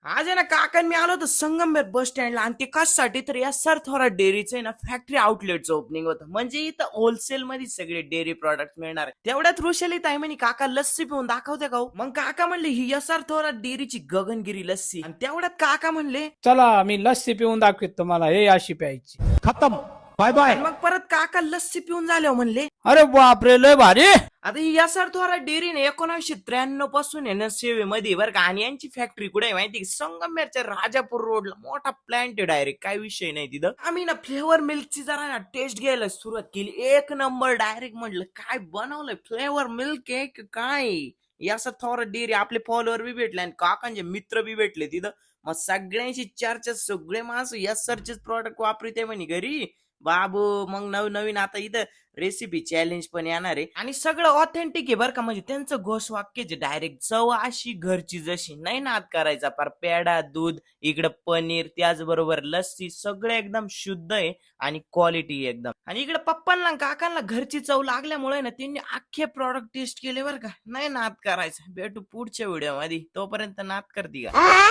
आज आहे ना काका मी आलो होतो संगमनेर बस स्टँडला आणि ते कशासाठी तर या सर थोरात डेअरीचं आहे ना फॅक्टरी आउटलेटचं ओपनिंग होतं म्हणजे इथं होलसेल मध्ये सगळे डेअरी प्रॉडक्ट मिळणार आहे. तेवढ्यात ऋषाली ताई म्हणे काका लस्सी पिऊन दाखवते का हो? मग काका म्हणले ही सर थोरात डेअरीची गगनगिरी लस्सी आणि तेवढ्यात काका म्हणले चला मी लस्सी पिऊन दाखवत तुम्हाला, हे अशी प्यायची. खतम, बाय बाय. आणि मग परत काका लस्सी पिऊन झाल्यावर म्हणले अरे बापरे, लय भारी. आता ही सर थोरात डेअरीने 1993 पासून आहे ना सेवेमध्ये बरं का. आणि यांची फॅक्टरी कुठे आहे माहिती संगमनेरच्या राजापूर रोडला मोठा प्लांट आहे डायरेक्ट, काय विषय नाही तिथं. आम्ही ना फ्लेवर मिल्कची जरा ना टेस्ट घ्यायला सुरुवात केली, एक नंबर डायरेक्ट. म्हटलं काय बनवलंय फ्लेवर मिल्क आहे काय. याचा थोरात डेअरी आपले फॉलोअर बी भेटले आणि काकांचे मित्र बी भेटले तिथं. मग सगळ्यांची चर्चा, सगळे माणसं या सरचेच प्रॉडक्ट वापरते म्हणे घरी बाबू. मग नवीन आता इथं रेसिपी चॅलेंज पण येणार आहे आणि सगळं ऑथेंटिक आहे बरं का. म्हणजे त्यांचं घोषवाक्यच डायरेक्ट चव अशी घरची जशी, नाही नाद करायचा. पर पेडा, दूध, इकडं पनीर, त्याचबरोबर लस्सी, सगळं एकदम शुद्ध आहे आणि क्वालिटी एकदम. आणि इकडे पप्पांना काकांना घरची चव लागल्यामुळे ना त्यांनी अख्खे प्रॉडक्ट टेस्ट केले बरं का. नाही नाद करायचा. भेटू पुढच्या व्हिडिओ मध्ये, तोपर्यंत नाद करते का.